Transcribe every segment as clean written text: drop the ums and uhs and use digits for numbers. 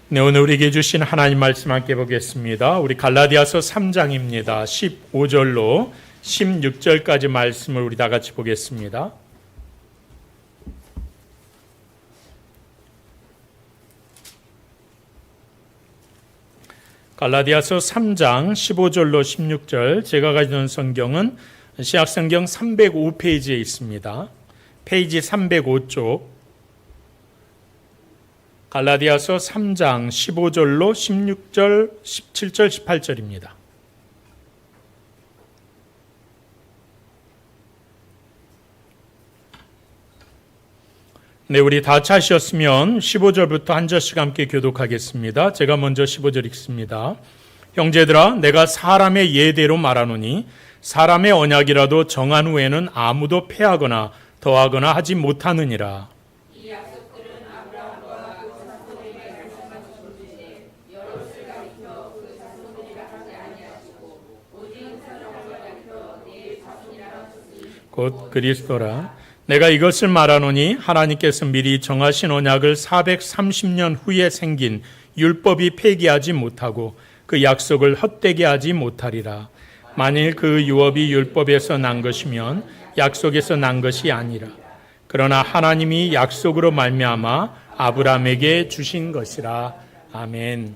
네, 오늘 우리에게 주신 하나님 말씀 함께 보겠습니다. 우리 갈라디아서 3장입니다. 15절로 16절까지 말씀을 우리 다 같이 보겠습니다. 갈라디아서 3장 15절로 16절, 제가 가지고 성경은 신약성경 305페이지에 있습니다. 페이지 305쪽, 갈라디아서 3장 15절로 16절, 17절, 18절입니다. 네, 우리 다 찾으셨으면 15절부터 한 절씩 함께 교독하겠습니다. 제가 먼저 15절 읽습니다. 형제들아, 내가 사람의 예대로 말하노니 사람의 언약이라도 정한 후에는 아무도 패하거나 더하거나 하지 못하느니라. 곧 그리스도라. 내가 이것을 말하노니 하나님께서 미리 정하신 언약을 430년 후에 생긴 율법이 폐기하지 못하고 그 약속을 헛되게 하지 못하리라. 만일 그 유업이 율법에서 난 것이면 약속에서 난 것이 아니라 그러나 하나님이 약속으로 말미암아 아브라함에게 주신 것이라. 아멘.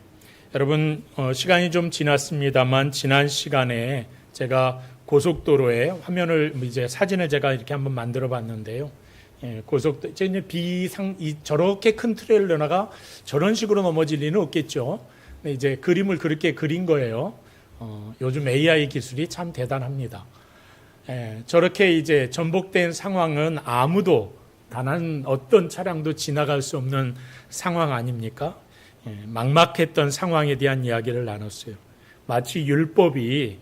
여러분, 시간이 좀 지났습니다만 지난 시간에 제가 고속도로에 화면을 사진을 제가 이렇게 한번 만들어 봤는데요. 고속도로 저렇게 큰 트레일러가 저런 식으로 넘어질 리는 없겠죠. 이제 그림을 그렇게 그린 거예요. 요즘 AI 기술이 참 대단합니다. 저렇게 이제 전복된 상황은 아무도 단 어떤 차량도 지나갈 수 없는 상황 아닙니까? 막막했던 상황에 대한 이야기를 나눴어요. 마치 율법이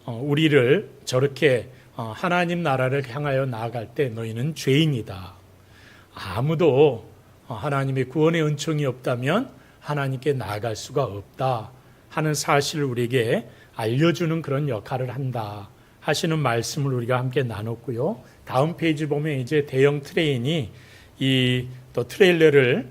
우리를 저렇게 하나님 나라를 향하여 나아갈 때 너희는 죄인이다. 아무도 하나님의 구원의 은총이 없다면 하나님께 나아갈 수가 없다 하는 사실을 우리에게 알려주는 그런 역할을 한다 하시는 말씀을 우리가 함께 나눴고요. 다음 페이지 보면 이제 대형 트레인이 이 또 트레일러를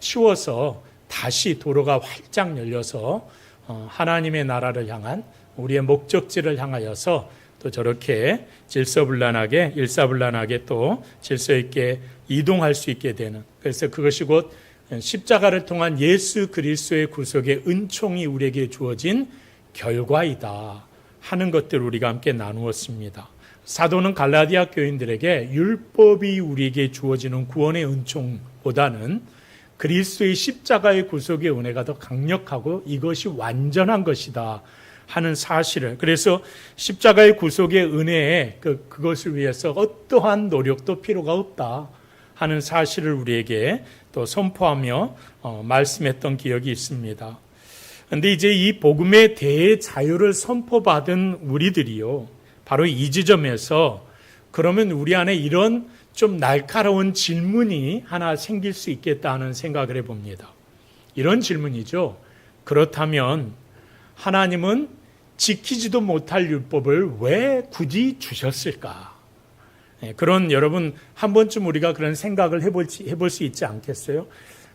치워서 다시 도로가 활짝 열려서 하나님의 나라를 향한 우리의 목적지를 향하여서 또 저렇게 일사불란하게 또 질서 있게 이동할 수 있게 되는, 그래서 그것이 곧 십자가를 통한 예수 그리스도의 구속의 은총이 우리에게 주어진 결과이다 하는 것들을 우리가 함께 나누었습니다. 사도는 갈라디아 교인들에게 율법이 우리에게 주어지는 구원의 은총보다는 그리스도의 십자가의 구속의 은혜가 더 강력하고 이것이 완전한 것이다 하는 사실을, 그래서 십자가의 구속의 은혜에 그것을 위해서 어떠한 노력도 필요가 없다 하는 사실을 우리에게 또 선포하며 말씀했던 기억이 있습니다. 그런데 이제 이 복음의 대자유를 선포받은 우리들이요, 바로 이 지점에서 그러면 우리 안에 이런 좀 날카로운 질문이 하나 생길 수 있겠다 하는 생각을 해봅니다. 이런 질문이죠. 그렇다면 하나님은 지키지도 못할 율법을 왜 굳이 주셨을까? 그런, 여러분 한 번쯤 우리가 그런 생각을 해볼 수 있지 않겠어요?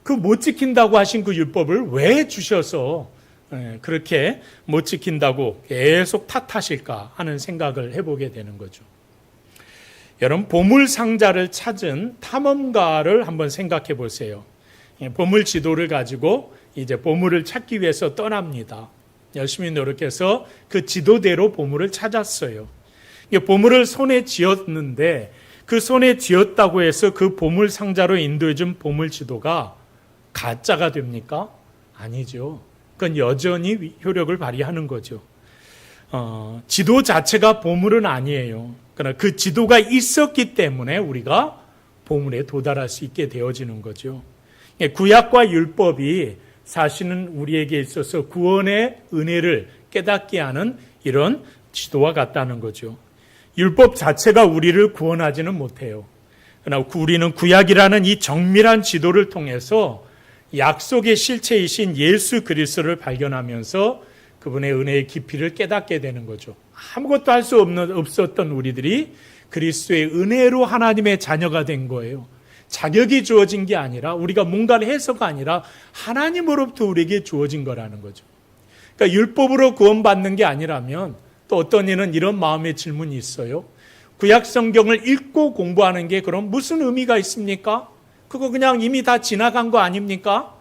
그 못 지킨다고 하신 그 율법을 왜 주셔서 그렇게 못 지킨다고 계속 탓하실까 하는 생각을 해보게 되는 거죠. 여러분, 보물상자를 찾은 탐험가를 한번 생각해 보세요. 보물 지도를 가지고 이제 보물을 찾기 위해서 떠납니다. 열심히 노력해서 그 지도대로 보물을 찾았어요. 보물을 손에 쥐었는데 그 손에 쥐었다고 해서 그 보물 상자로 인도해준 보물 지도가 가짜가 됩니까? 아니죠. 그건 여전히 효력을 발휘하는 거죠. 지도 자체가 보물은 아니에요. 그러나 그 지도가 있었기 때문에 우리가 보물에 도달할 수 있게 되어지는 거죠. 구약과 율법이 사실은 우리에게 있어서 구원의 은혜를 깨닫게 하는 이런 지도와 같다는 거죠. 율법 자체가 우리를 구원하지는 못해요. 그러나 우리는 구약이라는 이 정밀한 지도를 통해서 약속의 실체이신 예수 그리스도를 발견하면서 그분의 은혜의 깊이를 깨닫게 되는 거죠. 아무것도 할 수 없었던 우리들이 그리스도의 은혜로 하나님의 자녀가 된 거예요. 자격이 주어진 게 아니라 우리가 뭔가를 해서가 아니라 하나님으로부터 우리에게 주어진 거라는 거죠. 그러니까 율법으로 구원받는 게 아니라면 또 어떤 이는 이런 마음의 질문이 있어요. 구약 성경을 읽고 공부하는 게 그럼 무슨 의미가 있습니까? 그거 그냥 이미 다 지나간 거 아닙니까?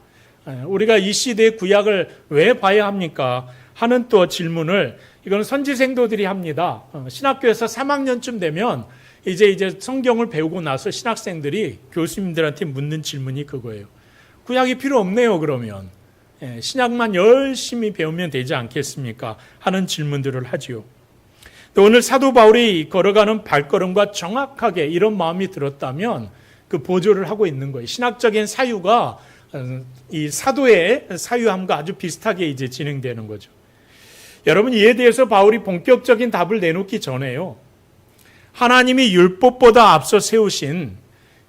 우리가 이 시대의 구약을 왜 봐야 합니까? 하는 또 질문을 이건 선지생도들이 합니다. 신학교에서 3학년쯤 되면 이제 성경을 배우고 나서 신학생들이 교수님들한테 묻는 질문이 그거예요. 구약이 필요 없네요, 그러면. 신약만 열심히 배우면 되지 않겠습니까? 하는 질문들을 하지요. 오늘 사도 바울이 걸어가는 발걸음과 정확하게 이런 마음이 들었다면 그 보조를 하고 있는 거예요. 신학적인 사유가 이 사도의 사유함과 아주 비슷하게 이제 진행되는 거죠. 여러분, 이에 대해서 바울이 본격적인 답을 내놓기 전에요. 하나님이 율법보다 앞서 세우신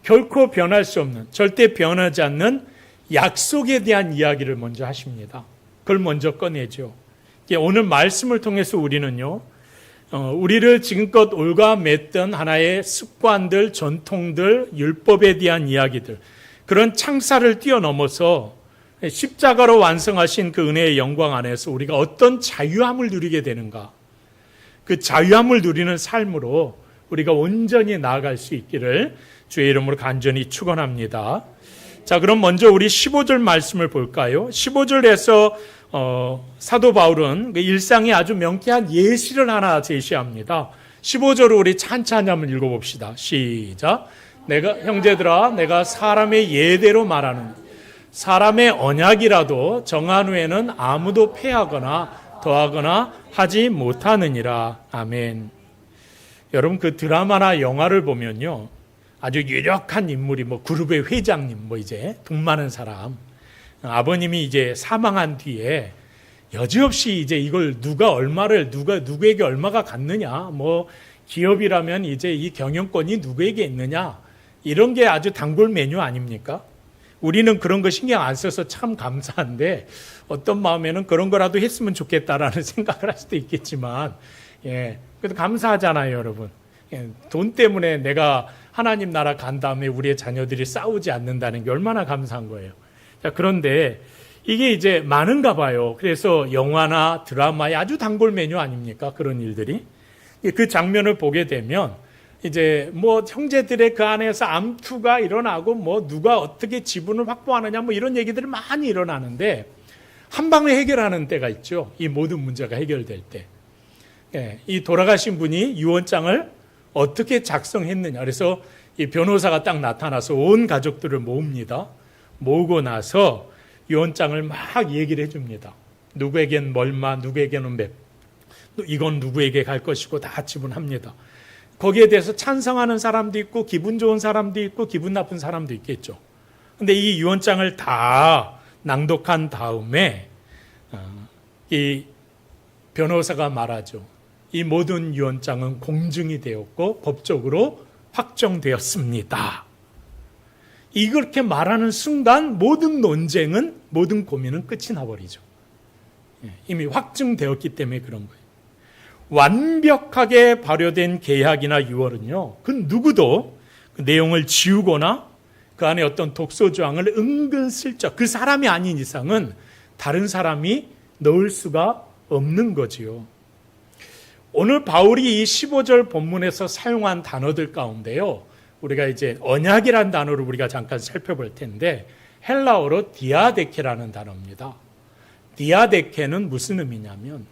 결코 변할 수 없는, 절대 변하지 않는 약속에 대한 이야기를 먼저 하십니다. 그걸 먼저 꺼내죠. 오늘 말씀을 통해서 우리는요, 우리를 지금껏 올가맸던 하나의 습관들, 전통들, 율법에 대한 이야기들, 그런 창살을 뛰어넘어서 십자가로 완성하신 그 은혜의 영광 안에서 우리가 어떤 자유함을 누리게 되는가, 그 자유함을 누리는 삶으로 우리가 온전히 나아갈 수 있기를 주의 이름으로 간절히 축원합니다. 자, 그럼 먼저 우리 15절 말씀을 볼까요? 15절에서 사도 바울은 그 일상의 아주 명쾌한 예시를 하나 제시합니다. 15절을 우리 찬찬히 한번 읽어봅시다. 시작. 형제들아, 내가 사람의 예대로 말하는 사람의 언약이라도 정한 후에는 아무도 패하거나 더하거나 하지 못하느니라. 아멘. 여러분, 그 드라마나 영화를 보면요, 아주 유력한 인물이 그룹의 회장님, 이제 돈 많은 사람, 아버님이 이제 사망한 뒤에 여지없이 이제 이걸 누구에게 얼마가 갔느냐, 기업이라면 이제 이 경영권이 누구에게 있느냐, 이런 게 아주 단골 메뉴 아닙니까? 우리는 그런 거 신경 안 써서 참 감사한데 어떤 마음에는 그런 거라도 했으면 좋겠다라는 생각을 할 수도 있겠지만, 그래도 감사하잖아요, 여러분. 돈 때문에 내가 하나님 나라 간 다음에 우리의 자녀들이 싸우지 않는다는 게 얼마나 감사한 거예요. 자, 그런데 이게 이제 많은가 봐요. 그래서 영화나 드라마의 아주 단골 메뉴 아닙니까? 그런 일들이. 그 장면을 보게 되면 이제 형제들의 그 안에서 암투가 일어나고 누가 어떻게 지분을 확보하느냐 이런 얘기들이 많이 일어나는데 한 방에 해결하는 때가 있죠. 이 모든 문제가 해결될 때. 이 돌아가신 분이 유언장을 어떻게 작성했느냐. 그래서 이 변호사가 딱 나타나서 온 가족들을 모읍니다. 모으고 나서 유언장을 막 얘기를 해줍니다. 누구에겐 얼마, 누구에게는 몇, 이건 누구에게 갈 것이고 다 지분합니다. 거기에 대해서 찬성하는 사람도 있고 기분 좋은 사람도 있고 기분 나쁜 사람도 있겠죠. 근데 이 유언장을 다 낭독한 다음에 이 변호사가 말하죠. 이 모든 유언장은 공증이 되었고 법적으로 확정되었습니다. 이렇게 말하는 순간 모든 논쟁은, 모든 고민은 끝이 나버리죠. 이미 확증되었기 때문에 그런 거예요. 완벽하게 발효된 계약이나 유언은요, 그 누구도 그 내용을 지우거나 그 안에 어떤 독소조항을 은근슬쩍 그 사람이 아닌 이상은 다른 사람이 넣을 수가 없는 거지요. 오늘 바울이 이 15절 본문에서 사용한 단어들 가운데요, 우리가 이제 언약이라는 단어를 우리가 잠깐 살펴볼 텐데 헬라어로 디아데케라는 단어입니다. 디아데케는 무슨 의미냐면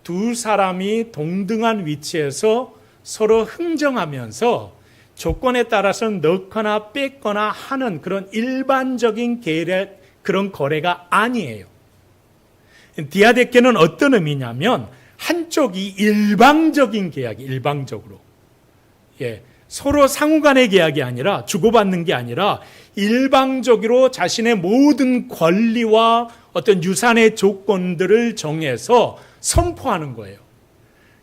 두 사람이 동등한 위치에서 서로 흥정하면서 조건에 따라서는 넣거나 뺏거나 하는 그런 일반적인 계략, 그런 거래가 아니에요. 디아데케는 어떤 의미냐면 한쪽이 일방적인 계약이, 일방적으로. 서로 상호간의 계약이 아니라, 주고받는 게 아니라 일방적으로 자신의 모든 권리와 어떤 유산의 조건들을 정해서 선포하는 거예요.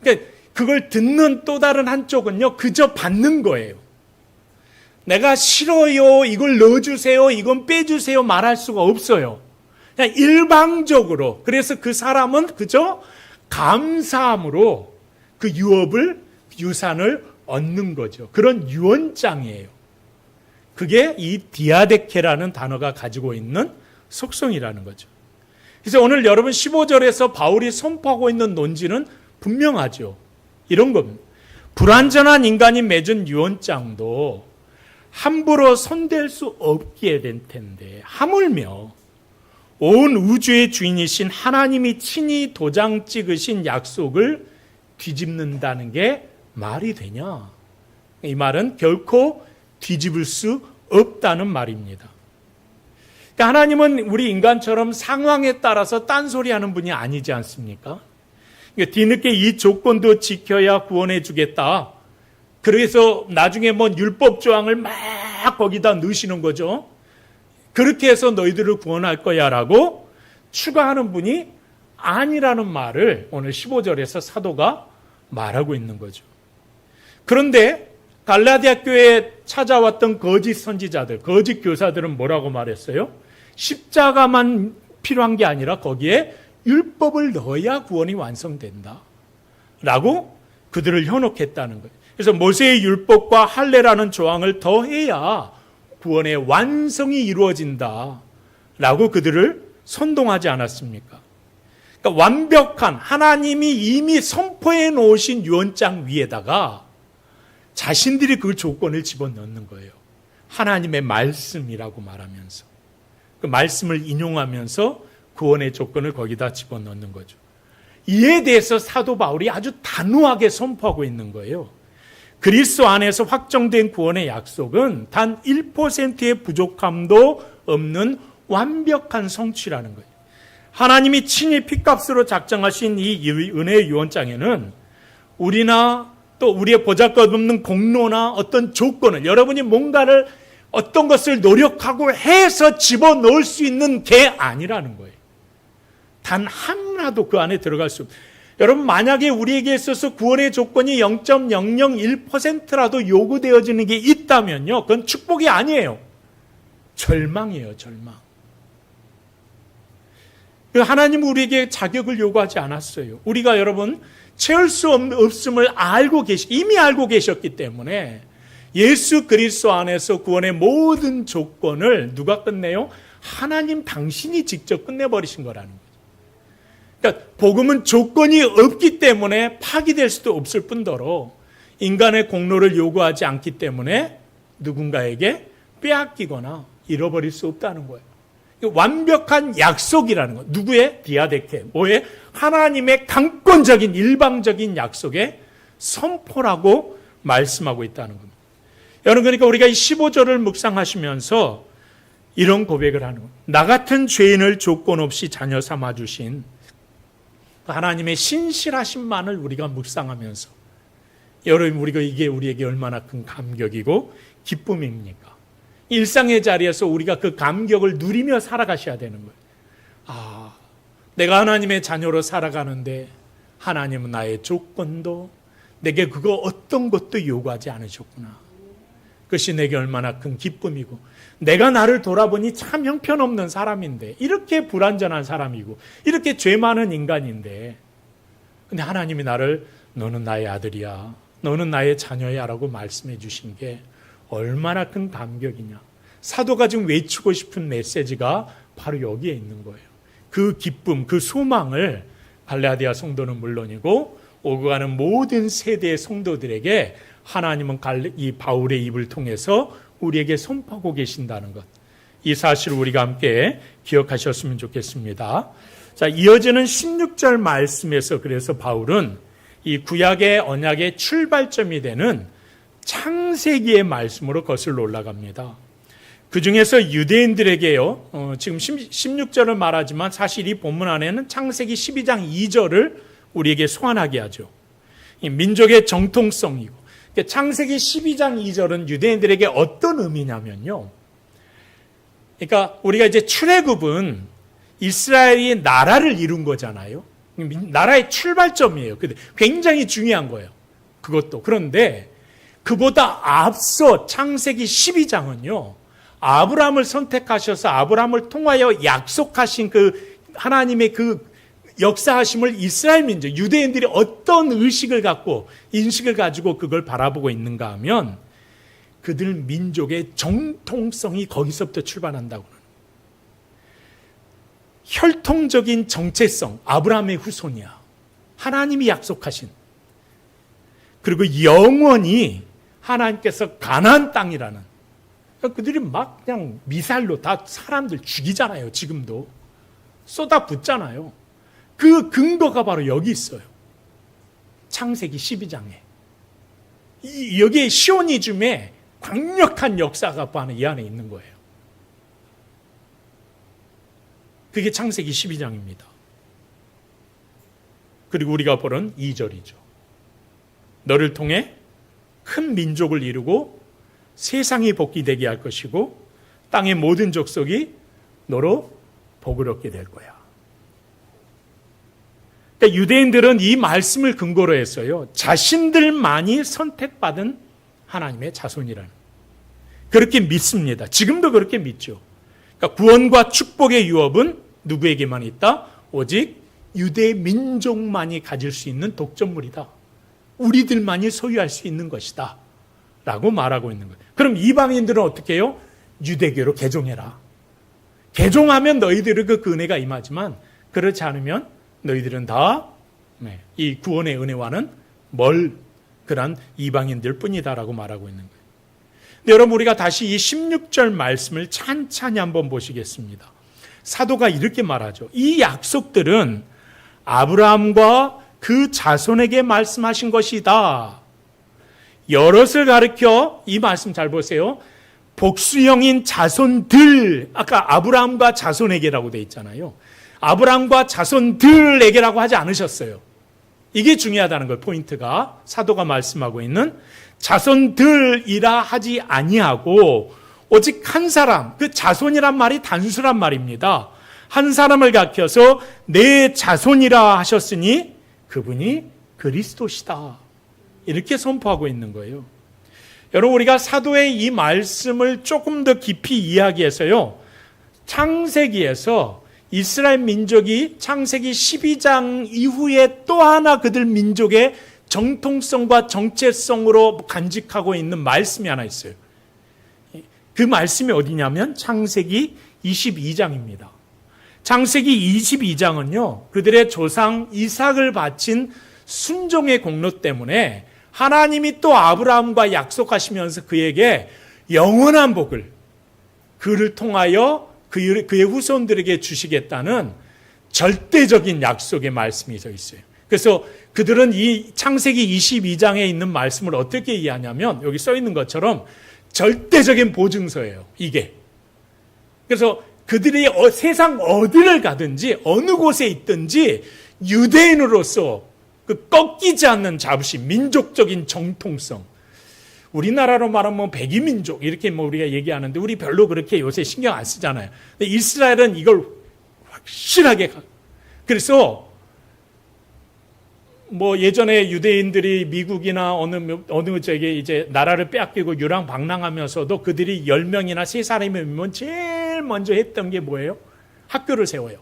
그러니까 그걸 듣는 또 다른 한쪽은요, 그저 받는 거예요. 내가 싫어요, 이걸 넣어주세요, 이건 빼주세요 말할 수가 없어요. 그냥 일방적으로. 그래서 그 사람은 그저 감사함으로 그 유산을 얻는 거죠. 그런 유언장이에요. 그게 이 디아데케라는 단어가 가지고 있는 속성이라는 거죠. 그래서 오늘 여러분 15절에서 바울이 선포하고 있는 논지는 분명하죠. 이런 겁니다. 불완전한 인간이 맺은 유언장도 함부로 손댈 수 없게 된 텐데 하물며 온 우주의 주인이신 하나님이 친히 도장 찍으신 약속을 뒤집는다는 게 말이 되냐? 이 말은 결코 뒤집을 수 없다는 말입니다. 그러니까 하나님은 우리 인간처럼 상황에 따라서 딴소리하는 분이 아니지 않습니까? 그러니까 뒤늦게 이 조건도 지켜야 구원해 주겠다. 그래서 나중에 뭐 율법 조항을 막 거기다 넣으시는 거죠. 그렇게 해서 너희들을 구원할 거야 라고 추가하는 분이 아니라는 말을 오늘 15절에서 사도가 말하고 있는 거죠. 그런데 갈라디아 교회에 찾아왔던 거짓 선지자들, 거짓 교사들은 뭐라고 말했어요? 십자가만 필요한 게 아니라 거기에 율법을 넣어야 구원이 완성된다 라고 그들을 현혹했다는 거예요. 그래서 모세의 율법과 할례라는 조항을 더해야 구원의 완성이 이루어진다 라고 그들을 선동하지 않았습니까? 그러니까 완벽한 하나님이 이미 선포해 놓으신 유언장 위에다가 자신들이 그 조건을 집어넣는 거예요. 하나님의 말씀이라고 말하면서 그 말씀을 인용하면서 구원의 조건을 거기다 집어넣는 거죠. 이에 대해서 사도 바울이 아주 단호하게 선포하고 있는 거예요. 그리스도 안에서 확정된 구원의 약속은 단 1%의 부족함도 없는 완벽한 성취라는 거예요. 하나님이 친히 핏값으로 작정하신 이 은혜의 유언장에는 우리나 또 우리의 보잘것없는 공로나 어떤 조건을 여러분이 뭔가를 어떤 것을 노력하고 해서 집어넣을 수 있는 게 아니라는 거예요. 단 하나도 그 안에 들어갈 수 없어요. 여러분 만약에 우리에게 있어서 구원의 조건이 0.001%라도 요구되어지는 게 있다면요. 그건 축복이 아니에요. 절망이에요. 절망. 하나님은 우리에게 자격을 요구하지 않았어요. 우리가 여러분 채울 수 없음을 이미 알고 계셨기 때문에 예수 그리스도 안에서 구원의 모든 조건을 누가 끝내요? 하나님 당신이 직접 끝내버리신 거라는 거죠. 그러니까 복음은 조건이 없기 때문에 파기될 수도 없을 뿐더러 인간의 공로를 요구하지 않기 때문에 누군가에게 빼앗기거나 잃어버릴 수 없다는 거예요. 완벽한 약속이라는 거. 누구의? 디아데케. 뭐의? 하나님의 강권적인 일방적인 약속의 선포라고 말씀하고 있다는 겁니다. 여러분 그러니까 우리가 이 15절을 묵상하시면서 이런 고백을 하는 겁니다. 나 같은 죄인을 조건 없이 자녀 삼아 주신 하나님의 신실하심만을 우리가 묵상하면서 여러분 우리가 이게 우리에게 얼마나 큰 감격이고 기쁨입니까? 일상의 자리에서 우리가 그 감격을 누리며 살아가셔야 되는 거예요. 내가 하나님의 자녀로 살아가는데 하나님은 나의 조건도 내게 그거 어떤 것도 요구하지 않으셨구나. 그것이 내게 얼마나 큰 기쁨이고 내가 나를 돌아보니 참 형편없는 사람인데 이렇게 불완전한 사람이고 이렇게 죄 많은 인간인데 근데 하나님이 나를 너는 나의 아들이야. 너는 나의 자녀야 라고 말씀해 주신 게 얼마나 큰 감격이냐. 사도가 지금 외치고 싶은 메시지가 바로 여기에 있는 거예요. 그 기쁨, 그 소망을 갈라디아 성도는 물론이고 오고 가는 모든 세대의 성도들에게 하나님은 이 바울의 입을 통해서 우리에게 선포하고 계신다는 것. 이 사실을 우리가 함께 기억하셨으면 좋겠습니다. 자, 이어지는 16절 말씀에서 그래서 바울은 이 구약의 언약의 출발점이 되는 창세기의 말씀으로 거슬러 올라갑니다. 그 중에서 유대인들에게요, 지금 16절을 말하지만 사실 이 본문 안에는 창세기 12장 2절을 우리에게 소환하게 하죠. 이 민족의 정통성이고, 창세기 12장 2절은 유대인들에게 어떤 의미냐면요. 그러니까 우리가 이제 출애굽은 이스라엘이 나라를 이룬 거잖아요. 나라의 출발점이에요. 굉장히 중요한 거예요. 그것도. 그런데 그보다 앞서 창세기 12장은요. 아브라함을 선택하셔서 아브라함을 통하여 약속하신 그 하나님의 그 역사하심을 이스라엘 민족, 유대인들이 어떤 의식을 갖고 인식을 가지고 그걸 바라보고 있는가 하면 그들 민족의 정통성이 거기서부터 출발한다고. 혈통적인 정체성, 아브라함의 후손이야. 하나님이 약속하신. 그리고 영원히 하나님께서 가나안 땅이라는. 그들이 막 그냥 미사일로 다 사람들 죽이잖아요. 지금도 쏟아붓잖아요. 그 근거가 바로 여기 있어요. 창세기 12장에. 여기에 시오니즘의 강력한 역사가 바로 이 안에 있는 거예요. 그게 창세기 12장입니다. 그리고 우리가 보는 2절이죠. 너를 통해 큰 민족을 이루고 세상이 복이 되게 할 것이고 땅의 모든 족속이 너로 복을 얻게 될 거야. 그러니까 유대인들은 이 말씀을 근거로 했어요. 자신들만이 선택받은 하나님의 자손이라는. 그렇게 믿습니다. 지금도 그렇게 믿죠. 그러니까 구원과 축복의 유업은 누구에게만 있다? 오직 유대 민족만이 가질 수 있는 독점물이다. 우리들만이 소유할 수 있는 것이다. 라고 말하고 있는 거예요. 그럼 이방인들은 어떻게 해요? 유대교로 개종해라. 개종하면 너희들의 그 은혜가 임하지만 그렇지 않으면 너희들은 다 이 구원의 은혜와는 멀 그런 이방인들 뿐이다라고 말하고 있는 거예요. 근데 여러분 우리가 다시 이 16절 말씀을 찬찬히 한번 보시겠습니다. 사도가 이렇게 말하죠. 이 약속들은 아브라함과 그 자손에게 말씀하신 것이다. 여럿을 가리켜 이 말씀 잘 보세요. 복수형인 자손들, 아까 아브라함과 자손에게라고 돼 있잖아요. 아브라함과 자손들에게라고 하지 않으셨어요. 이게 중요하다는 걸 포인트가 사도가 말씀하고 있는 자손들이라 하지 아니하고 오직 한 사람, 그 자손이란 말이 단수란 말입니다. 한 사람을 가르쳐서 내 자손이라 하셨으니 그분이 그리스도시다. 이렇게 선포하고 있는 거예요. 여러분 우리가 사도의 이 말씀을 조금 더 깊이 이야기해서요. 창세기에서 이스라엘 민족이 창세기 12장 이후에 또 하나 그들 민족의 정통성과 정체성으로 간직하고 있는 말씀이 하나 있어요. 그 말씀이 어디냐면 창세기 22장입니다. 창세기 22장은요. 그들의 조상 이삭을 바친 순종의 공로 때문에 하나님이 또 아브라함과 약속하시면서 그에게 영원한 복을 그를 통하여 그의 후손들에게 주시겠다는 절대적인 약속의 말씀이 져 있어요. 그래서 그들은 이 창세기 22장에 있는 말씀을 어떻게 이해하냐면 여기 써 있는 것처럼 절대적인 보증서예요. 이게. 그래서 그들이 세상 어디를 가든지 어느 곳에 있든지 유대인으로서 그 꺾이지 않는 자부심, 민족적인 정통성. 우리나라로 말하면 백이민족 이렇게 우리가 얘기하는데 우리 별로 그렇게 요새 신경 안 쓰잖아요. 근데 이스라엘은 이걸 확실하게 그래서 예전에 유대인들이 미국이나 어느 저게 이제 나라를 빼앗기고 유랑방랑하면서도 그들이 10명이나 3사람이면 제일 먼저 했던 게 뭐예요? 학교를 세워요.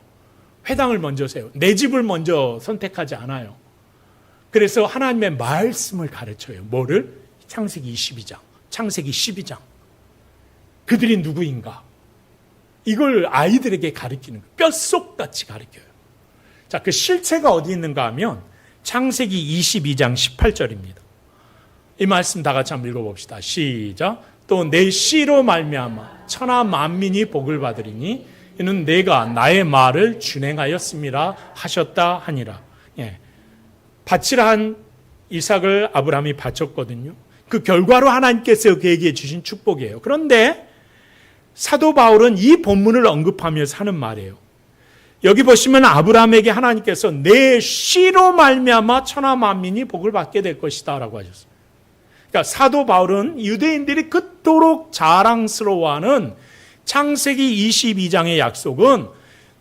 회당을 먼저 세워요. 내 집을 먼저 선택하지 않아요. 그래서 하나님의 말씀을 가르쳐요. 뭐를? 창세기 22장, 창세기 12장. 그들이 누구인가? 이걸 아이들에게 가르치는 거예요. 뼛속같이 가르쳐요. 자, 그 실체가 어디 있는가 하면 창세기 22장 18절입니다. 이 말씀 다 같이 한번 읽어봅시다. 시작. 또 내 씨로 말미암아 천하 만민이 복을 받으리니 이는 내가 나의 말을 준행하였음이라 하셨다 하니라. 예. 바치라 한 이삭을 아브라함이 바쳤거든요. 그 결과로 하나님께서 그에게 주신 축복이에요. 그런데 사도 바울은 이 본문을 언급하면서 하는 말이에요. 여기 보시면 아브라함에게 하나님께서 내 씨로 말미암아 천하 만민이 복을 받게 될 것이다 라고 하셨어요. 그러니까 사도 바울은 유대인들이 그토록 자랑스러워하는 창세기 22장의 약속은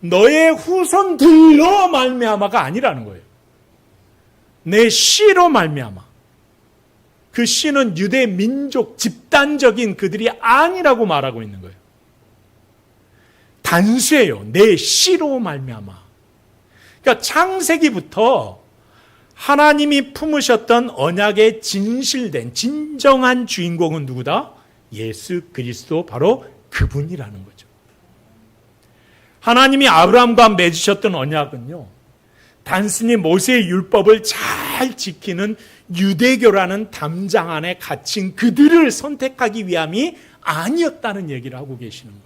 너의 후손들로 말미암아가 아니라는 거예요. 내 씨로 말미암아. 그 씨는 유대 민족 집단적인 그들이 아니라고 말하고 있는 거예요. 단수예요. 내 씨로 말미암아. 그러니까 창세기부터 하나님이 품으셨던 언약의 진실된 진정한 주인공은 누구다? 예수 그리스도 바로 그분이라는 거죠. 하나님이 아브라함과 맺으셨던 언약은요, 단순히 모세의 율법을 잘 지키는 유대교라는 담장 안에 갇힌 그들을 선택하기 위함이 아니었다는 얘기를 하고 계시는 거예요.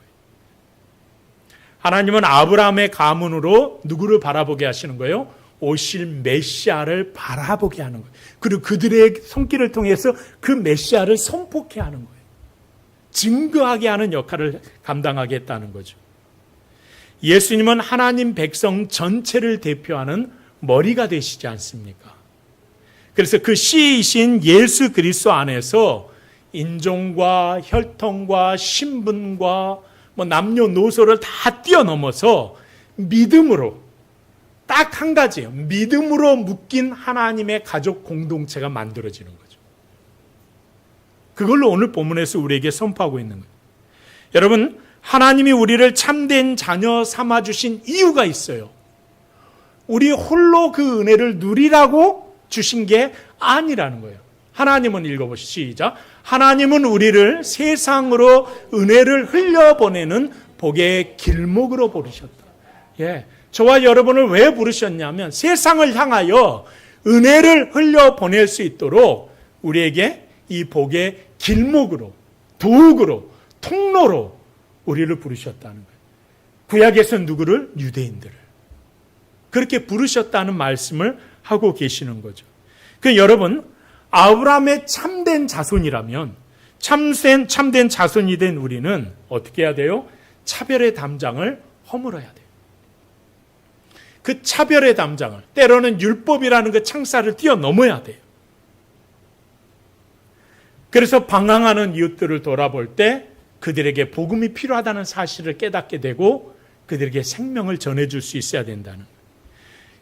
하나님은 아브라함의 가문으로 누구를 바라보게 하시는 거예요? 오실 메시아를 바라보게 하는 거예요. 그리고 그들의 손길을 통해서 그 메시아를 선포케 하는 거예요. 증거하게 하는 역할을 감당하겠다는 거죠. 예수님은 하나님 백성 전체를 대표하는 머리가 되시지 않습니까? 그래서 그 씨이신 예수 그리스도 안에서 인종과 혈통과 신분과 남녀노소를 다 뛰어넘어서 믿음으로, 딱 한 가지예요. 믿음으로 묶인 하나님의 가족 공동체가 만들어지는 거죠. 그걸로 오늘 본문에서 우리에게 선포하고 있는 거예요. 여러분, 하나님이 우리를 참된 자녀 삼아주신 이유가 있어요. 우리 홀로 그 은혜를 누리라고 주신 게 아니라는 거예요. 하나님은 읽어보시죠. 시작. 하나님은 우리를 세상으로 은혜를 흘려보내는 복의 길목으로 부르셨다. 예, 저와 여러분을 왜 부르셨냐면 세상을 향하여 은혜를 흘려보낼 수 있도록 우리에게 이 복의 길목으로, 도구로, 통로로 우리를 부르셨다는 거예요. 구약에서 누구를? 유대인들을. 그렇게 부르셨다는 말씀을 하고 계시는 거죠. 여러분, 아브라함의 참된 자손이라면, 참된 자손이 된 우리는 어떻게 해야 돼요? 차별의 담장을 허물어야 돼요. 그 차별의 담장을, 때로는 율법이라는 그 창살을 뛰어넘어야 돼요. 그래서 방황하는 이웃들을 돌아볼 때 그들에게 복음이 필요하다는 사실을 깨닫게 되고 그들에게 생명을 전해줄 수 있어야 된다는 거예요.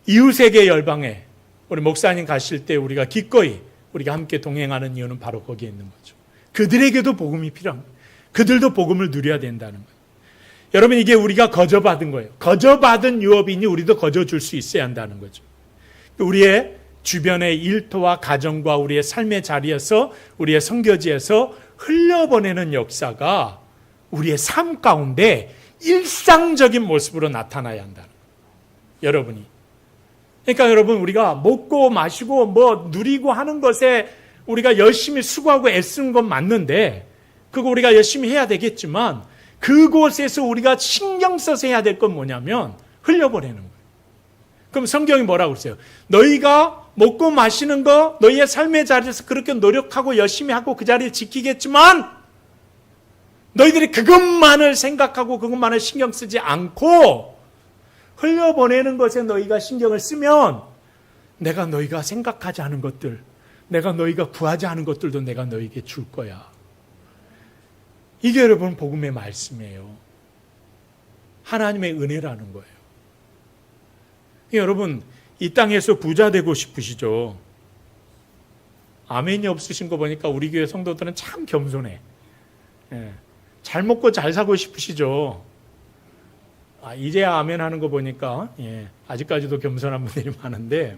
이웃에게 열방에 우리 목사님 가실 때 우리가 기꺼이 우리가 함께 동행하는 이유는 바로 거기에 있는 거죠. 그들에게도 복음이 필요한 거예요. 그들도 복음을 누려야 된다는 거예요. 여러분, 이게 우리가 거저받은 거예요. 거저받은 유업이니 우리도 거저줄 수 있어야 한다는 거죠. 우리의 주변의 일터와 가정과 우리의 삶의 자리에서, 우리의 선교지에서 흘려보내는 역사가 우리의 삶 가운데 일상적인 모습으로 나타나야 한다는 거예요. 여러분이. 그러니까 여러분, 우리가 먹고 마시고 누리고 하는 것에 우리가 열심히 수고하고 애쓰는 건 맞는데, 그거 우리가 열심히 해야 되겠지만, 그곳에서 우리가 신경 써서 해야 될 건 뭐냐면 흘려보내는 거예요. 그럼 성경이 뭐라고 그러세요? 너희가 먹고 마시는 거, 너희의 삶의 자리에서 그렇게 노력하고 열심히 하고 그 자리를 지키겠지만 너희들이 그것만을 생각하고 그것만을 신경 쓰지 않고 흘려보내는 것에 너희가 신경을 쓰면 내가 너희가 생각하지 않은 것들, 내가 너희가 구하지 않은 것들도 내가 너희에게 줄 거야. 이게 여러분 복음의 말씀이에요. 하나님의 은혜라는 거예요. 여러분, 이 땅에서 부자 되고 싶으시죠? 아멘이 없으신 거 보니까 우리 교회 성도들은 참 겸손해. 예, 잘 먹고 잘 사고 싶으시죠? 이제야 아멘 하는 거 보니까 아직까지도 겸손한 분들이 많은데,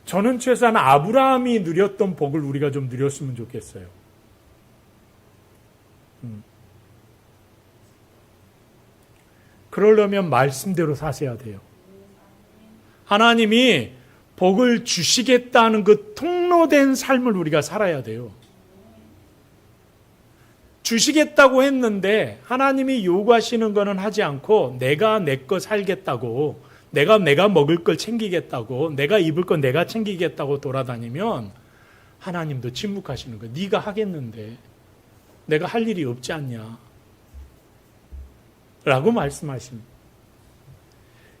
저는 최소한 아브라함이 누렸던 복을 우리가 좀 누렸으면 좋겠어요. 그러려면 말씀대로 사셔야 돼요. 하나님이 복을 주시겠다는 그 통로된 삶을 우리가 살아야 돼요. 주시겠다고 했는데 하나님이 요구하시는 거는 하지 않고 내가 내 거 살겠다고, 내가 먹을 걸 챙기겠다고, 내가 입을 거 내가 챙기겠다고 돌아다니면 하나님도 침묵하시는 거예요. 네가 하겠는데 내가 할 일이 없지 않냐 라고 말씀하십니다.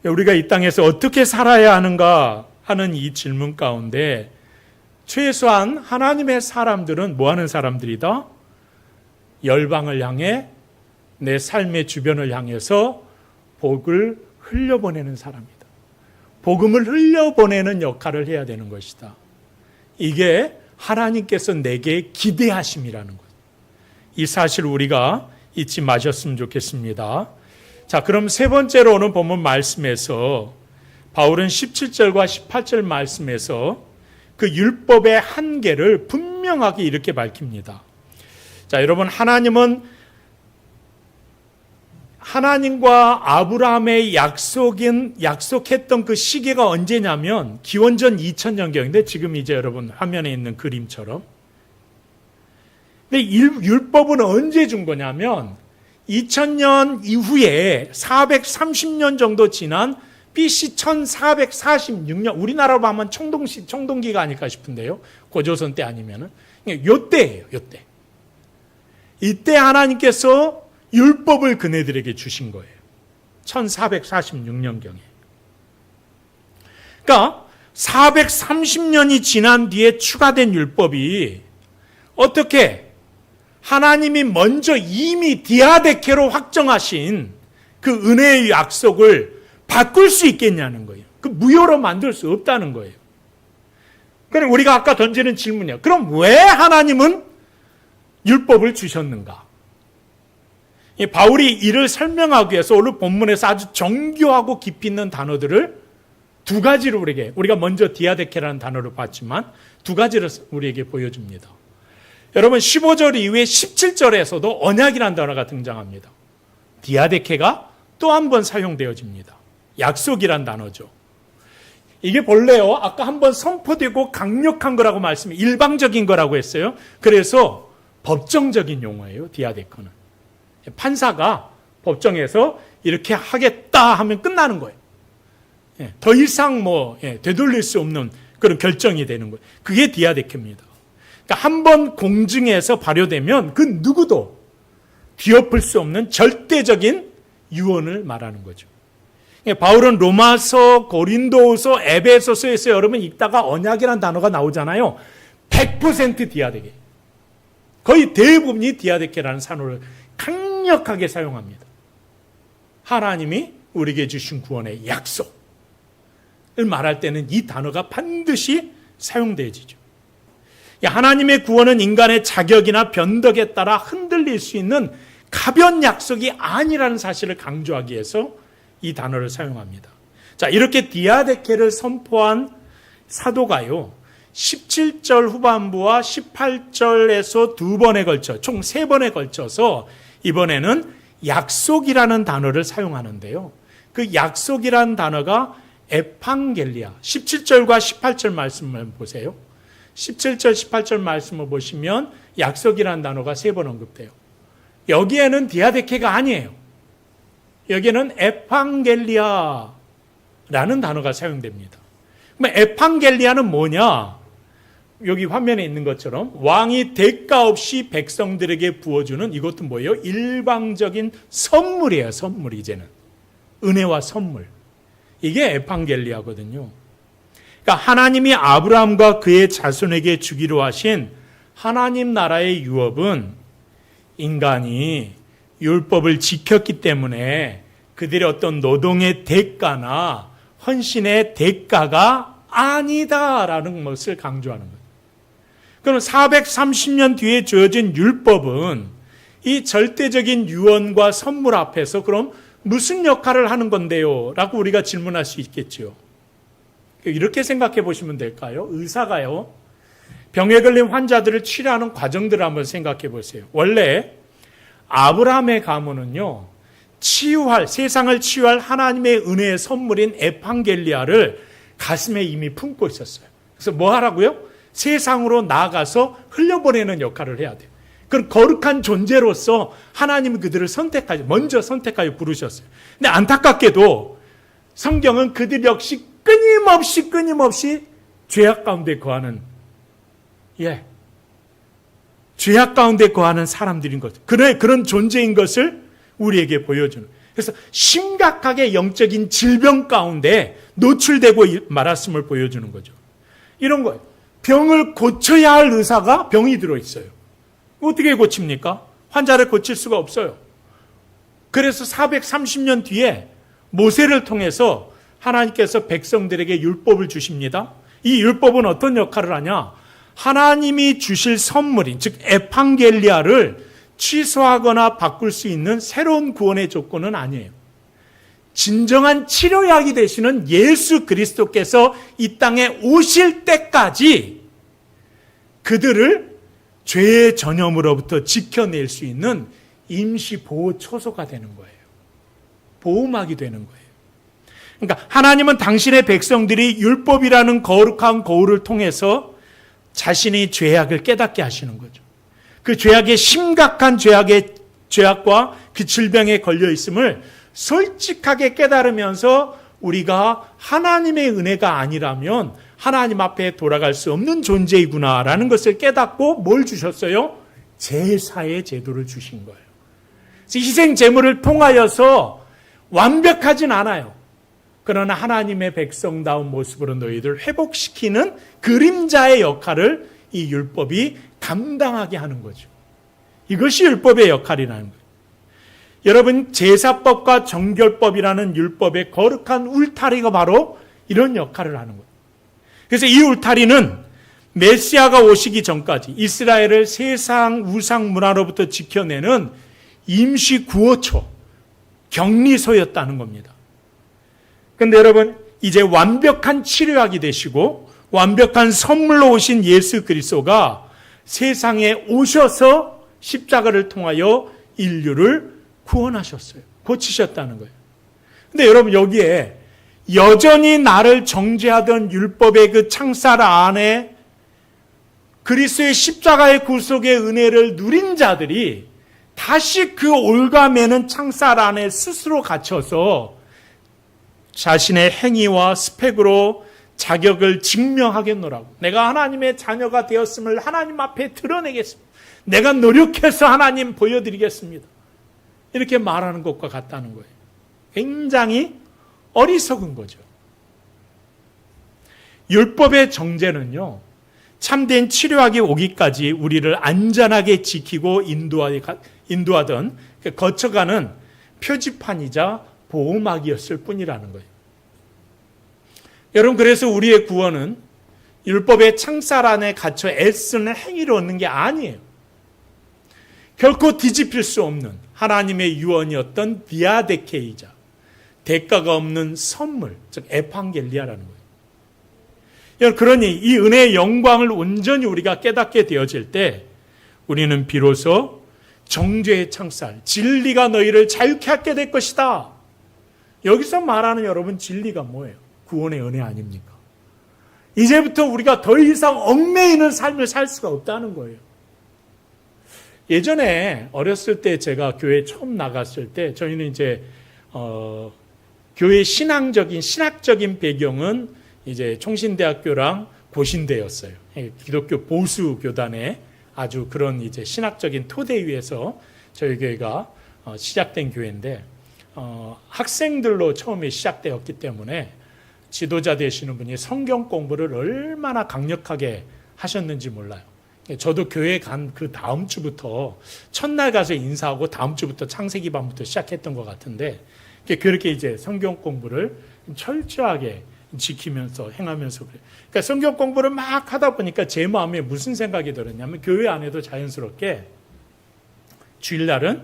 우리가 이 땅에서 어떻게 살아야 하는가 하는 이 질문 가운데 최소한 하나님의 사람들은 뭐 하는 사람들이다? 열방을 향해, 내 삶의 주변을 향해서 복을 흘려보내는 사람이다. 복음을 흘려보내는 역할을 해야 되는 것이다. 이게 하나님께서 내게 기대하심이라는 것. 이 사실을 우리가 잊지 마셨으면 좋겠습니다. 자, 그럼 세 번째로 오늘 본문 말씀에서 바울은 17절과 18절 말씀에서 그 율법의 한계를 분명하게 이렇게 밝힙니다. 자, 여러분, 하나님과 아브라함의 약속했던 그 시기가 언제냐면 기원전 2000년경인데 지금 이제 여러분 화면에 있는 그림처럼. 근데 율법은 언제 준 거냐면 2000년 이후에 430년 정도 지난 BC 1446년, 우리나라로 하면 청동기가 아닐까 싶은데요. 고조선 때 아니면은. 요때예요, 요때. 이때 하나님께서 율법을 그네들에게 주신 거예요. 1446년경에. 그러니까 430년이 지난 뒤에 추가된 율법이 어떻게 하나님이 먼저 이미 디아데케로 확정하신 그 은혜의 약속을 바꿀 수 있겠냐는 거예요. 그 무효로 만들 수 없다는 거예요. 그럼 우리가 아까 던지는 질문이에요. 그럼 왜 하나님은 율법을 주셨는가? 바울이 이를 설명하기 위해서 오늘 본문에서 아주 정교하고 깊이 있는 단어들을 두 가지로 우리가 먼저 디아데케라는 단어를 봤지만 두 가지를 우리에게 보여줍니다. 여러분 15절 이후에 17절에서도 언약이라는 단어가 등장합니다. 디아데케가 또 한 번 사용되어집니다. 약속이란 단어죠. 이게 본래요, 아까 한번 선포되고 강력한 거라고 일방적인 거라고 했어요. 그래서 법정적인 용어예요, 디아데케는. 판사가 법정에서 이렇게 하겠다 하면 끝나는 거예요. 더 이상 되돌릴 수 없는 그런 결정이 되는 거예요. 그게 디아데케입니다. 그러니까 한번 공증해서 발효되면 그 누구도 뒤엎을 수 없는 절대적인 유언을 말하는 거죠. 바울은 로마서, 고린도서, 에베소서에서 여러분 읽다가 언약이라는 단어가 나오잖아요. 100% 디아데케. 거의 대부분이 디아데케라는 단어를 강력하게 사용합니다. 하나님이 우리에게 주신 구원의 약속을 말할 때는 이 단어가 반드시 사용되어지죠. 하나님의 구원은 인간의 자격이나 변덕에 따라 흔들릴 수 있는 가벼운 약속이 아니라는 사실을 강조하기 위해서 이 단어를 사용합니다. 자, 이렇게 디아데케를 선포한 사도가요, 17절 후반부와 18절에서 두 번에 걸쳐, 총 세 번에 걸쳐서 이번에는 약속이라는 단어를 사용하는데요. 그 약속이라는 단어가 에판겔리아, 17절과 18절 말씀을 보세요. 17절, 18절 말씀을 보시면 약속이라는 단어가 세 번 언급돼요. 여기에는 디아데케가 아니에요. 여기에는 에판겔리아라는 단어가 사용됩니다. 그럼 에판겔리아는 뭐냐? 여기 화면에 있는 것처럼 왕이 대가 없이 백성들에게 부어주는 이것도 뭐예요? 일방적인 선물이에요. 선물. 이제는 은혜와 선물. 이게 에판겔리아거든요. 그러니까 하나님이 아브라함과 그의 자손에게 주기로 하신 하나님 나라의 유업은 인간이 율법을 지켰기 때문에 그들의 어떤 노동의 대가나 헌신의 대가가 아니다라는 것을 강조하는 거예요. 그럼 430년 뒤에 주어진 율법은 이 절대적인 유언과 선물 앞에서 그럼 무슨 역할을 하는 건데요? 라고 우리가 질문할 수 있겠죠. 이렇게 생각해 보시면 될까요? 의사가요, 병에 걸린 환자들을 치료하는 과정들을 한번 생각해 보세요. 원래 아브라함의 가문은요, 세상을 치유할 하나님의 은혜의 선물인 에판겔리아를 가슴에 이미 품고 있었어요. 그래서 뭐 하라고요? 세상으로 나아가서 흘려보내는 역할을 해야 돼요. 그런 거룩한 존재로서 하나님은 그들을 먼저 선택하여 부르셨어요. 근데 안타깝게도 성경은 그들 역시 끊임없이 죄악 가운데 거하는, 죄악 가운데 거하는 사람들인 거죠. 그런 존재인 것을 우리에게 보여주는. 그래서 심각하게 영적인 질병 가운데 노출되고 말았음을 보여주는 거죠. 이런 거예요. 병을 고쳐야 할 의사가 병이 들어있어요. 어떻게 고칩니까? 환자를 고칠 수가 없어요. 그래서 430년 뒤에 모세를 통해서 하나님께서 백성들에게 율법을 주십니다. 이 율법은 어떤 역할을 하냐? 하나님이 주실 선물인, 즉 에판겔리아를 취소하거나 바꿀 수 있는 새로운 구원의 조건은 아니에요. 진정한 치료약이 되시는 예수 그리스도께서 이 땅에 오실 때까지 그들을 죄의 전염으로부터 지켜낼 수 있는 임시 보호 초소가 되는 거예요. 보호막이 되는 거예요. 그러니까 하나님은 당신의 백성들이 율법이라는 거룩한 거울을 통해서 자신의 죄악을 깨닫게 하시는 거죠. 그 죄악의 심각한 죄악과 그 질병에 걸려 있음을 솔직하게 깨달으면서 우리가 하나님의 은혜가 아니라면 하나님 앞에 돌아갈 수 없는 존재이구나라는 것을 깨닫고 뭘 주셨어요? 제사의 제도를 주신 거예요. 희생 제물을 통하여서 완벽하진 않아요. 그러나 하나님의 백성다운 모습으로 너희들 회복시키는 그림자의 역할을 이 율법이 감당하게 하는 거죠. 이것이 율법의 역할이라는 거예요. 여러분, 제사법과 정결법이라는 율법의 거룩한 울타리가 바로 이런 역할을 하는 거예요. 그래서 이 울타리는 메시아가 오시기 전까지 이스라엘을 세상 우상 문화로부터 지켜내는 임시 구호처, 격리소였다는 겁니다. 그런데 여러분, 이제 완벽한 치료약이 되시고 완벽한 선물로 오신 예수 그리스도가 세상에 오셔서 십자가를 통하여 인류를 구원하셨어요. 고치셨다는 거예요. 근데 여러분, 여기에 여전히 나를 정죄하던 율법의 그 창살 안에 그리스도의 십자가의 구속의 은혜를 누린 자들이 다시 그 올가매는 창살 안에 스스로 갇혀서 자신의 행위와 스펙으로 자격을 증명하겠노라고. 내가 하나님의 자녀가 되었음을 하나님 앞에 드러내겠습니다. 내가 노력해서 하나님 보여드리겠습니다. 이렇게 말하는 것과 같다는 거예요. 굉장히 어리석은 거죠. 율법의 정죄는요, 참된 치료하기 오기까지 우리를 안전하게 지키고 인도하던 거쳐가는 표지판이자 보호막이었을 뿐이라는 거예요. 여러분, 그래서 우리의 구원은 율법의 창살 안에 갇혀 애쓰는 행위로 얻는 게 아니에요. 결코 뒤집힐 수 없는 하나님의 유언이었던 디아데케이자, 대가가 없는 선물, 즉 에판겔리아라는 거예요. 여러분, 그러니 이 은혜의 영광을 온전히 우리가 깨닫게 되어질 때 우리는 비로소 정죄의 창살, 진리가 너희를 자유케 하게 될 것이다. 여기서 말하는 여러분, 진리가 뭐예요? 구원의 은혜 아닙니까? 이제부터 우리가 더 이상 얽매이는 삶을 살 수가 없다는 거예요. 예전에 어렸을 때 제가 교회 처음 나갔을 때 저희는 이제 교회 신학적인 배경은 이제 총신대학교랑 고신대였어요. 기독교 보수 교단의 아주 그런 이제 신학적인 토대 위에서 저희 교회가 시작된 교회인데 학생들로 처음에 시작되었기 때문에 지도자 되시는 분이 성경 공부를 얼마나 강력하게 하셨는지 몰라요. 저도 교회 간 그 다음 주부터 첫날 가서 인사하고 다음 주부터 창세기 반부터 시작했던 것 같은데 그렇게 이제 성경 공부를 철저하게 지키면서 행하면서 그래요. 그러니까 성경 공부를 막 하다 보니까 제 마음에 무슨 생각이 들었냐면 교회 안에도 자연스럽게 주일날은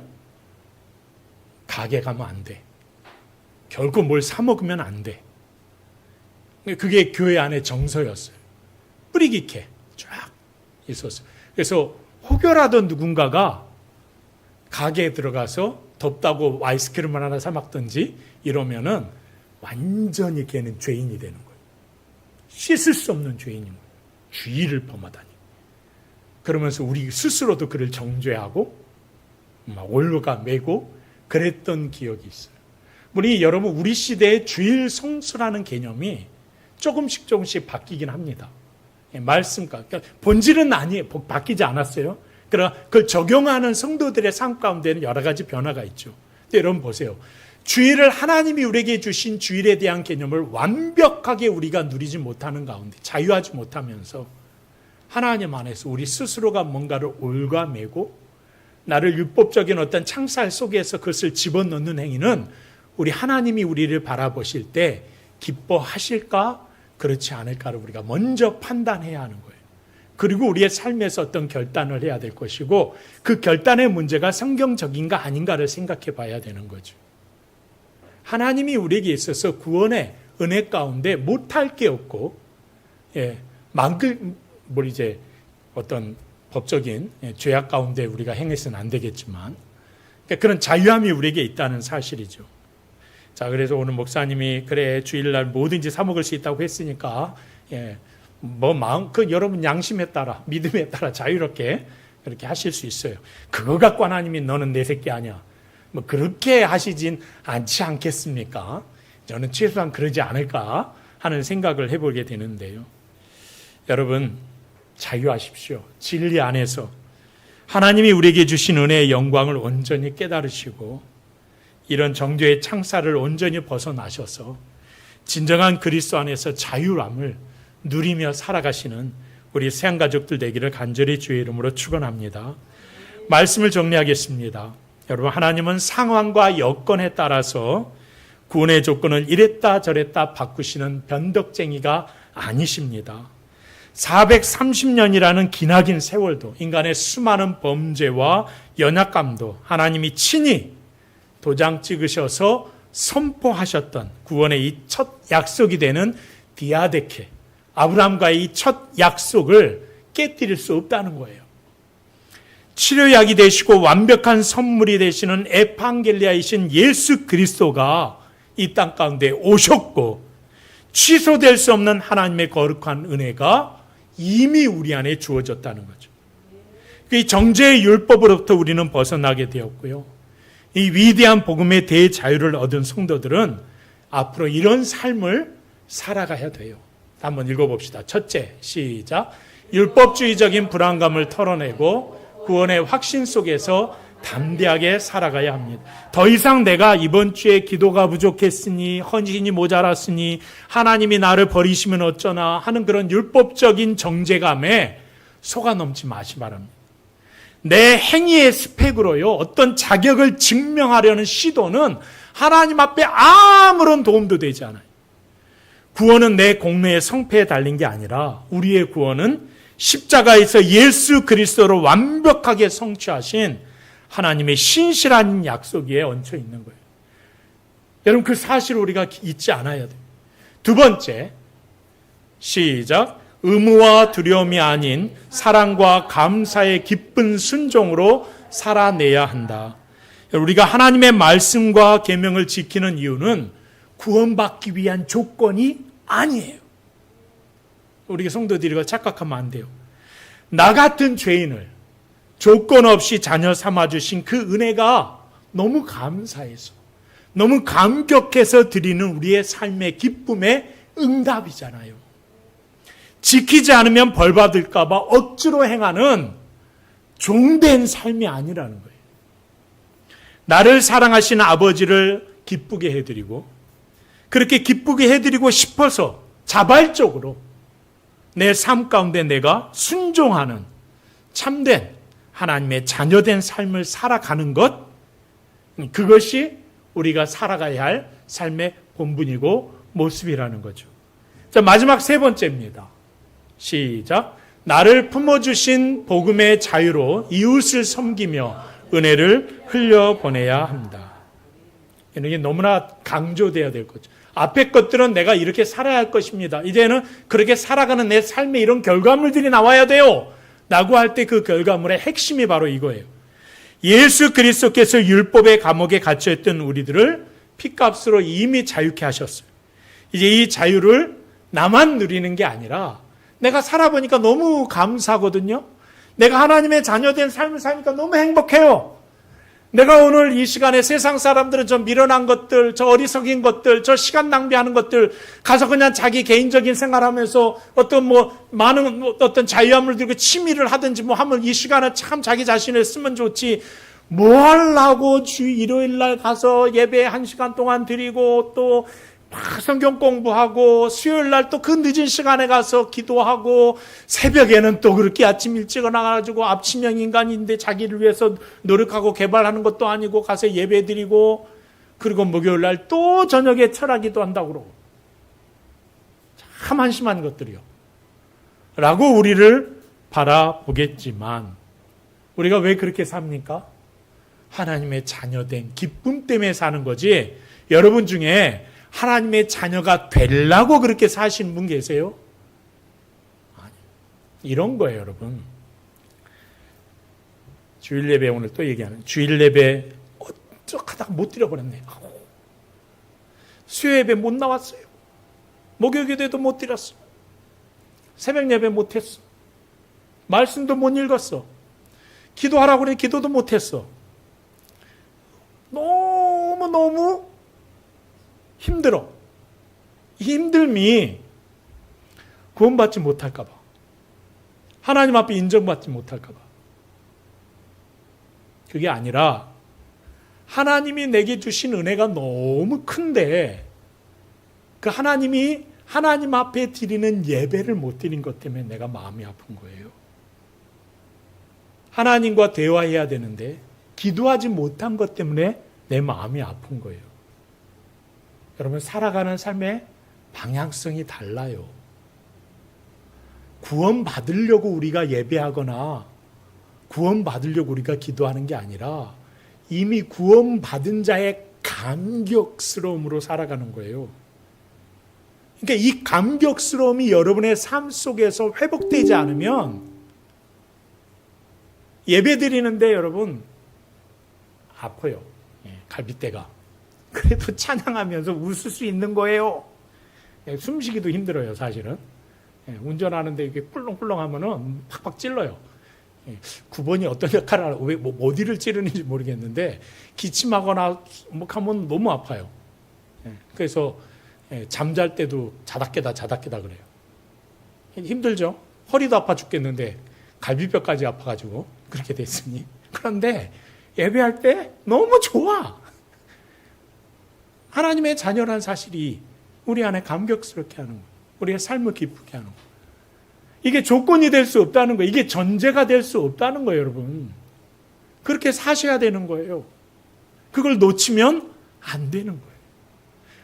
가게 가면 안 돼. 결코 뭘 사 먹으면 안 돼. 그게 교회 안의 정서였어요. 뿌리 깊게 쫙 있었어요. 그래서 혹여라도 누군가가 가게에 들어가서 덥다고 아이스크림을 하나 사 먹든지 이러면은 완전히 걔는 죄인이 되는 거예요. 씻을 수 없는 죄인인 거예요. 주의를 범하다니. 그러면서 우리 스스로도 그를 정죄하고 막 올가매고 그랬던 기억이 있어요. 여러분, 우리 시대의 주일 성수라는 개념이 조금씩 바뀌긴 합니다. 말씀과 그러니까 본질은 아니에요. 바뀌지 않았어요. 그러나 그걸 적용하는 성도들의 삶 가운데는 여러 가지 변화가 있죠. 근데 여러분 보세요. 주일을 하나님이 우리에게 주신 주일에 대한 개념을 완벽하게 우리가 누리지 못하는 가운데 자유하지 못하면서 하나님 안에서 우리 스스로가 뭔가를 올가매고 나를 율법적인 어떤 창살 속에서 그것을 집어넣는 행위는 우리 하나님이 우리를 바라보실 때 기뻐하실까 그렇지 않을까를 우리가 먼저 판단해야 하는 거예요. 그리고 우리의 삶에서 어떤 결단을 해야 될 것이고 그 결단의 문제가 성경적인가 아닌가를 생각해 봐야 되는 거죠. 하나님이 우리에게 있어서 구원의 은혜 가운데 못할 게 없고, 어떤 법적인 죄악 가운데 우리가 행해서는 안 되겠지만 그런 자유함이 우리에게 있다는 사실이죠. 자, 그래서 오늘 목사님이 그래 주일날 뭐든지 사 먹을 수 있다고 했으니까 뭐 마음 여러분 양심에 따라 믿음에 따라 자유롭게 그렇게 하실 수 있어요. 그거 갖고 하나님이 너는 내 새끼 아니야. 뭐 그렇게 하시진 않지 않겠습니까? 저는 최소한 그러지 않을까 하는 생각을 해보게 되는데요. 여러분 자유하십시오. 진리 안에서 하나님이 우리에게 주신 은혜의 영광을 온전히 깨달으시고 이런 정죄의 창살을 온전히 벗어나셔서 진정한 그리스도 안에서 자유함을 누리며 살아가시는 우리 새한가족들 되기를 간절히 주의 이름으로 축원합니다. 말씀을 정리하겠습니다. 여러분 하나님은 상황과 여건에 따라서 구원의 조건을 이랬다 저랬다 바꾸시는 변덕쟁이가 아니십니다. 430년이라는 기나긴 세월도 인간의 수많은 범죄와 연약감도 하나님이 친히 도장 찍으셔서 선포하셨던 구원의 이 첫 약속이 되는 디아데케 아브라함과의 이 첫 약속을 깨뜨릴 수 없다는 거예요. 치료약이 되시고 완벽한 선물이 되시는 에판겔리아이신 예수 그리스도가 이 땅 가운데 오셨고 취소될 수 없는 하나님의 거룩한 은혜가 이미 우리 안에 주어졌다는 거죠. 이 정죄의 율법으로부터 우리는 벗어나게 되었고요. 이 위대한 복음의 대자유를 얻은 성도들은 앞으로 이런 삶을 살아가야 돼요. 한번 읽어봅시다. 첫째, 시작. 율법주의적인 불안감을 털어내고 구원의 확신 속에서 담대하게 살아가야 합니다. 더 이상 내가 이번 주에 기도가 부족했으니 헌신이 모자랐으니 하나님이 나를 버리시면 어쩌나 하는 그런 율법적인 정죄감에 속아 넘지 마시 바랍니다. 내 행위의 스펙으로요 어떤 자격을 증명하려는 시도는 하나님 앞에 아무런 도움도 되지 않아요. 구원은 내 공로의 성패에 달린 게 아니라 우리의 구원은 십자가에서 예수 그리스도로 완벽하게 성취하신 하나님의 신실한 약속에 얹혀 있는 거예요. 여러분 그 사실을 우리가 잊지 않아야 돼요. 두 번째, 시작. 의무와 두려움이 아닌 사랑과 감사의 기쁜 순종으로 살아내야 한다. 우리가 하나님의 말씀과 계명을 지키는 이유는 구원받기 위한 조건이 아니에요. 우리 성도들이 착각하면 안 돼요. 나 같은 죄인을 조건 없이 자녀 삼아주신 그 은혜가 너무 감사해서 너무 감격해서 드리는 우리의 삶의 기쁨의 응답이잖아요. 지키지 않으면 벌 받을까 봐 억지로 행하는 종된 삶이 아니라는 거예요. 나를 사랑하시는 아버지를 기쁘게 해드리고 그렇게 기쁘게 해드리고 싶어서 자발적으로 내 삶 가운데 내가 순종하는 참된 하나님의 자녀된 삶을 살아가는 것, 그것이 우리가 살아가야 할 삶의 본분이고 모습이라는 거죠. 자, 마지막 세 번째입니다. 시작. 나를 품어주신 복음의 자유로 이웃을 섬기며 은혜를 흘려보내야 합니다. 이게 너무나 강조돼야 될 거죠. 앞에 것들은 내가 이렇게 살아야 할 것입니다. 이제는 그렇게 살아가는 내 삶에 이런 결과물들이 나와야 돼요. 라고 할 때 그 결과물의 핵심이 바로 이거예요. 예수 그리스도께서 율법의 감옥에 갇혀있던 우리들을 피값으로 이미 자유케 하셨어요. 이제 이 자유를 나만 누리는 게 아니라 내가 살아보니까 너무 감사하거든요. 내가 하나님의 자녀된 삶을 사니까 너무 행복해요. 내가 오늘 이 시간에 세상 사람들은 저 미련한 것들, 저 어리석인 것들, 저 시간 낭비하는 것들 가서 그냥 자기 개인적인 생활하면서 어떤 많은 어떤 자유함을 들고 취미를 하든지 하면 이 시간에 참 자기 자신을 쓰면 좋지. 뭐 하려고 주 일요일 날 가서 예배 1시간 동안 드리고 또 성경 공부하고 수요일 날 또 그 늦은 시간에 가서 기도하고 새벽에는 또 그렇게 아침 일찍 나가가지고 앞치명 인간인데 자기를 위해서 노력하고 개발하는 것도 아니고 가서 예배 드리고 그리고 목요일 날 또 저녁에 철학기도 한다고 그러고 참 한심한 것들이요. 라고 우리를 바라보겠지만 우리가 왜 그렇게 삽니까? 하나님의 자녀된 기쁨 때문에 사는 거지. 여러분 중에 하나님의 자녀가 되려고 그렇게 사시는 분 계세요? 아니, 이런 거예요, 여러분. 주일 예배 오늘 또 얘기하는 주일 예배 어쩌다가 못 드려버렸네. 수요 예배 못 나왔어요. 목요일 기도도 못 드렸어. 새벽 예배 못 했어. 말씀도 못 읽었어. 기도하라고 그래 기도도 못 했어. 너무 힘들어. 이 힘듦이 구원받지 못할까 봐. 하나님 앞에 인정받지 못할까 봐. 그게 아니라 하나님이 내게 주신 은혜가 너무 큰데 그 하나님이 하나님 앞에 드리는 예배를 못 드린 것 때문에 내가 마음이 아픈 거예요. 하나님과 대화해야 되는데 기도하지 못한 것 때문에 내 마음이 아픈 거예요. 여러분, 살아가는 삶의 방향성이 달라요. 구원받으려고 우리가 예배하거나 구원받으려고 우리가 기도하는 게 아니라 이미 구원받은 자의 감격스러움으로 살아가는 거예요. 그러니까 이 감격스러움이 여러분의 삶 속에서 회복되지 않으면 예배 드리는데 여러분 아파요. 갈빗대가. 그래도 찬양하면서 웃을 수 있는 거예요. 숨쉬기도 힘들어요, 사실은. 운전하는데 이게 꿀렁꿀렁 하면은 팍팍 찔러요. 9번이 어떤 역할을 하고 어디를 찌르는지 모르겠는데 기침하거나 뭐 하면 너무 아파요. 그래서 잠잘 때도 자다 깨다 그래요. 힘들죠? 허리도 아파 죽겠는데 갈비뼈까지 아파가지고 그렇게 됐으니. 그런데 예배할 때 너무 좋아. 하나님의 자녀라는 사실이 우리 안에 감격스럽게 하는 거예요. 우리의 삶을 기쁘게 하는 거예요. 이게 조건이 될 수 없다는 거예요. 이게 전제가 될 수 없다는 거예요, 여러분. 그렇게 사셔야 되는 거예요. 그걸 놓치면 안 되는 거예요.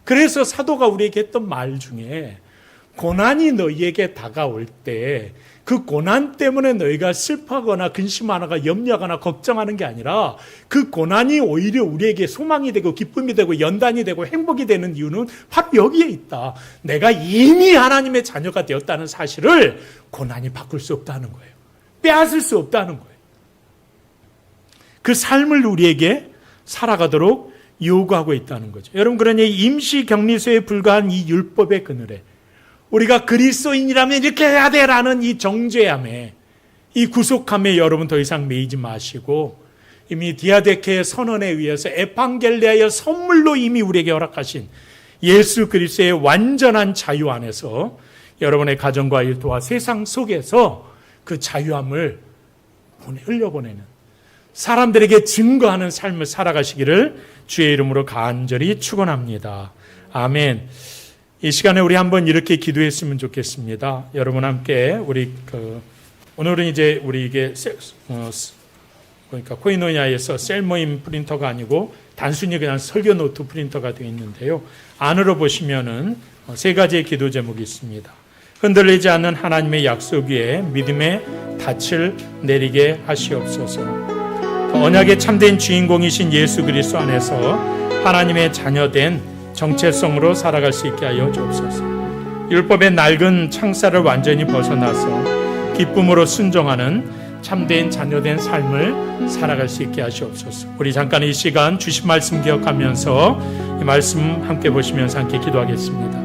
그래서 사도가 우리에게 했던 말 중에 고난이 너희에게 다가올 때 그 고난 때문에 너희가 슬퍼하거나 근심하거나 염려하거나 걱정하는 게 아니라 그 고난이 오히려 우리에게 소망이 되고 기쁨이 되고 연단이 되고 행복이 되는 이유는 바로 여기에 있다. 내가 이미 하나님의 자녀가 되었다는 사실을 고난이 바꿀 수 없다는 거예요. 빼앗을 수 없다는 거예요. 그 삶을 우리에게 살아가도록 요구하고 있다는 거죠. 여러분, 그러니 임시 격리소에 불과한 이 율법의 그늘에 우리가 그리스도인이라면 이렇게 해야 돼라는 이 정죄함에, 이 구속함에 여러분 더 이상 매이지 마시고 이미 디아데케의 선언에 의해서 에판겔리아의 선물로 이미 우리에게 허락하신 예수 그리스도의 완전한 자유 안에서 여러분의 가정과 일터와 세상 속에서 그 자유함을 흘려보내는, 사람들에게 증거하는 삶을 살아가시기를 주의 이름으로 간절히 축원합니다. 아멘. 이 시간에 우리 한번 이렇게 기도했으면 좋겠습니다. 여러분 함께 우리 오늘은 이제 우리 이게 그러니까 코이노니아에서 셀모임 프린터가 아니고 단순히 그냥 설교 노트 프린터가 되어 있는데요. 안으로 보시면은 세 가지의 기도 제목이 있습니다. 흔들리지 않는 하나님의 약속 위에 믿음의 닻을 내리게 하시옵소서. 언약의 참된 주인공이신 예수 그리스도 안에서 하나님의 자녀된 정체성으로 살아갈 수 있게 하여 주옵소서. 율법의 낡은 창살을 완전히 벗어나서 기쁨으로 순종하는 참된 자녀된 삶을 살아갈 수 있게 하시옵소서. 우리 잠깐 이 시간 주신 말씀 기억하면서 이 말씀 함께 보시면서 함께 기도하겠습니다.